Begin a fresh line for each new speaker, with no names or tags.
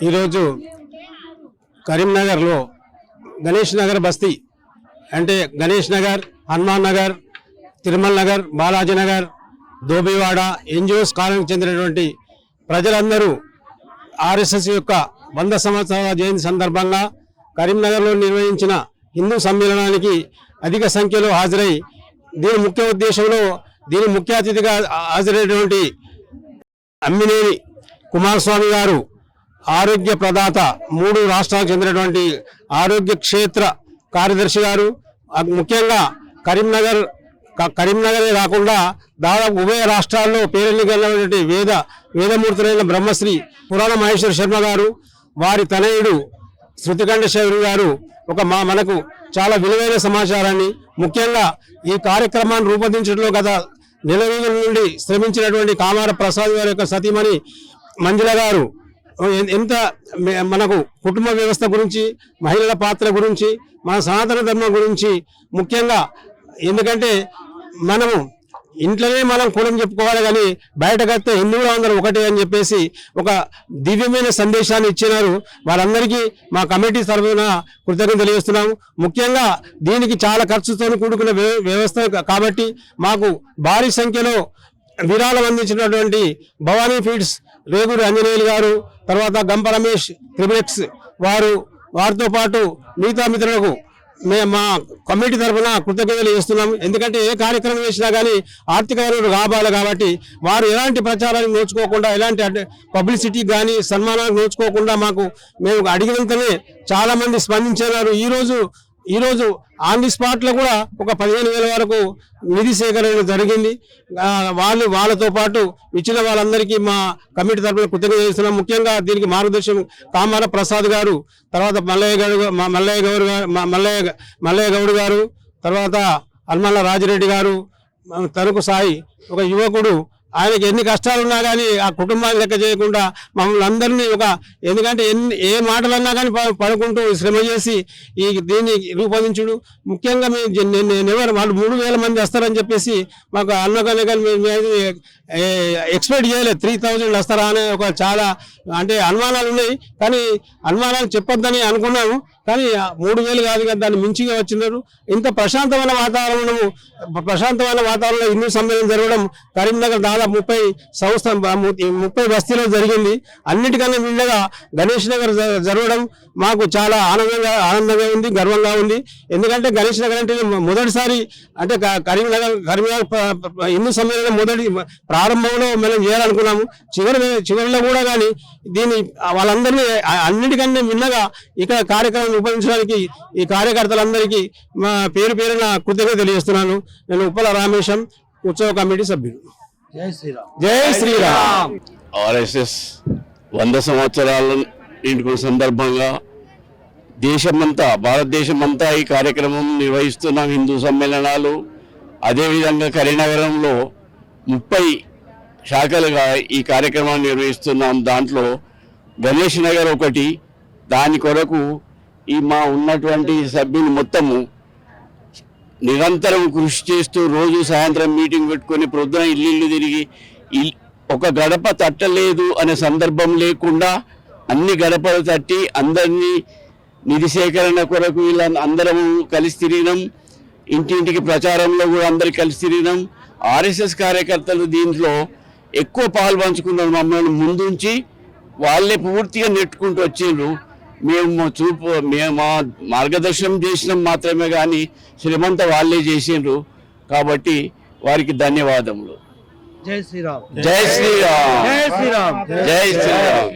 ఈరోజు కరీంనగర్లో గణేష్ నగర్ బస్తీ అంటే గణేష్ నగర్, హనుమాన్ నగర్, తిరుమల నగర్, బాలాజీ నగర్, దోబివాడ ఎన్జిఓస్ కాలనీకి చెందినటువంటి ప్రజలందరూ ఆర్ఎస్ఎస్ యొక్క 100 సంవత్సరాల జయంతి సందర్భంగా కరీంనగర్లో నిర్వహించిన హిందూ సమ్మేళనానికి అధిక సంఖ్యలో హాజరై దీని ముఖ్య అతిథిగా హాజరైనటువంటి అమ్మినేని కుమారస్వామి గారు ఆరోగ్య ప్రదాత 3 రాష్ట్రాలకు చెందినటువంటి ఆరోగ్య క్షేత్ర కార్యదర్శి గారు ముఖ్యంగా కరీంనగరే కాకుండా దాదాపు ఉభయ రాష్ట్రాల్లో పేరెన్నికైనటువంటి వేదమూర్తులైన బ్రహ్మశ్రీ పురాణ మహేశ్వర శర్మ గారు, వారి తనయుడు శృతికంఠ శౌరి గారు మనకు చాలా విలువైన సమాచారాన్ని, ముఖ్యంగా ఈ కార్యక్రమాన్ని రూపొందించడంలో గత నెల రోజుల నుండి శ్రమించినటువంటి కామార ప్రసాద్ గారి యొక్క సతీమణి మంజుల గారు ఎంత మనకు కుటుంబ వ్యవస్థ గురించి, మహిళల పాత్ర గురించి, మన సనాతన ధర్మం గురించి, ముఖ్యంగా ఎందుకంటే మనము ఇంట్లోనే మనం కులం చెప్పుకోవాలి కానీ బయటకైతే హిందువులు అందరూ ఒకటే అని చెప్పేసి ఒక దివ్యమైన సందేశాన్ని ఇచ్చినారు. వారందరికీ మా కమిటీ తరఫున కృతజ్ఞతలు తెలియజేస్తున్నాము. ముఖ్యంగా దీనికి చాలా ఖర్చుతో కూడుకున్న వ్యవస్థ కాబట్టి మాకు భారీ సంఖ్యలో విరాళం అందించినటువంటి భవానీ ఫీడ్స్ రేగూరి ఆంజనేయులు గారు, తర్వాత గంప రమేష్ త్రిబులెక్స్ వారితో పాటు మిగతా మిత్రులకు మా కమిటీ తరఫున కృతజ్ఞతలు చేస్తున్నాము. ఎందుకంటే ఏ కార్యక్రమం చేసినా కానీ ఆర్థిక వనరులు కావాలి కాబట్టి వారు ఎలాంటి ప్రచారానికి నోచుకోకుండా, ఎలాంటి పబ్లిసిటీ కానీ సన్మానానికి నోచుకోకుండా మేము అడిగినంతనే చాలా మంది స్పందించారు. ఈరోజు ఆన్ ది స్పాట్లో కూడా ఒక 15,000 వరకు నిధి సేకరణ జరిగింది. వాళ్ళతో పాటు ఇచ్చిన వాళ్ళందరికీ మా కమిటీ తరఫున కృతజ్ఞత చేస్తున్నాం. ముఖ్యంగా దీనికి మార్గదర్శనం కామార ప్రసాద్ గారు, తర్వాత మల్లయ్య గౌడ్ గారు, తర్వాత అల్మల్ల రాజిరెడ్డి గారు, తణుకు సాయి ఒక యువకుడు, ఆయనకి ఎన్ని కష్టాలున్నా కానీ ఆ కుటుంబాన్ని లెక్క చేయకుండా మమ్మల్ని అందరినీ ఎందుకంటే ఏ మాటలన్నా కానీ పడుకుంటూ శ్రమ చేసి దీన్ని రూపొందించుడు. ముఖ్యంగా వాళ్ళు 3,000 మంది వస్తారని చెప్పేసి మాకు అన్నగానే కానీ మేము ఎక్స్పెక్ట్ చేయలేదు. 3,000 వస్తారా అనే చాలా అనుమానాలు ఉన్నాయి. కానీ అనుమానాలు చెప్పొద్దని అనుకున్నాము, కానీ 3,000 కాదు కదా, దాన్ని మించిగా వచ్చినారు. ఇంత ప్రశాంతమైన వాతావరణం హిందూ సమ్మేళనం జరగడం కరీంనగర్ దాదాపు 30 బస్తీలో జరిగింది. అన్నిటికన్నా మిండగా గణేష్ నగర్ జరగడం మాకు చాలా ఆనందంగా ఉంది, గర్వంగా ఉంది. ఎందుకంటే గణేష్ నగర్ అంటే మొదటిసారి కరీంనగర్ హిందూ సమ్మేళనం మొదటి ప్రారంభంలో మనం చేయాలనుకున్నాము. చివరిలో కూడా కానీ దీన్ని వాళ్ళందరినీ అన్నిటికన్నా మిన్నగా ఇక్కడ కార్యక్రమం రూపొందించడానికి ఈ కార్యకర్తలందరికీ మా పేరున కృతజ్ఞత తెలియజేస్తున్నాను. నేను ఉప్పల రామేశం, ఉత్సవ కమిటీ సభ్యుడు. జై శ్రీరామ్. జై శ్రీరామ్.
ఆర్ఎస్ఎస్ 100 సంవత్సరాల ఇంటి సందర్భంగా భారతదేశమంతా ఈ కార్యక్రమం నిర్వహిస్తున్నాం. హిందూ సమ్మేళనాలు అదేవిధంగా కరీంనగరంలో 30 శాఖలుగా ఈ కార్యక్రమాన్ని నిర్వహిస్తున్నాం. దాంట్లో గణేష్ నగర్ ఒకటి. దాని కొరకు మా ఉన్నటువంటి సభ్యులు మొత్తము నిరంతరం కృషి చేస్తూ రోజు సాయంత్రం మీటింగ్ పెట్టుకొని ప్రొద్దున ఇల్లు తిరిగి ఒక గడప తట్టలేదు అనే సందర్భం లేకుండా అన్ని గడపలు తట్టి అందరినీ నిధి సేకరణ కొరకు అందరం కలిసి తిరిగినాం. ఇంటింటికి ప్రచారంలో కూడా అందరు కలిసి తిరిగినాం. ఆర్ఎస్ఎస్ కార్యకర్తలు దీంట్లో ఎక్కువ పాలు పంచుకున్నారు. మమ్మల్ని ముందుంచి వాళ్ళే పూర్తిగా నెట్టుకుంటూ వచ్చిండ్రు. మేము మార్గదర్శనం చేసినాం మాత్రమే కానీ శ్రమంతా వాళ్ళే చేసిండ్రు. కాబట్టి వారికి ధన్యవాదములు.
జై శ్రీరామ్.
జై శ్రీరామ్.
జై శ్రీరామ్.
జై శ్రీరామ్.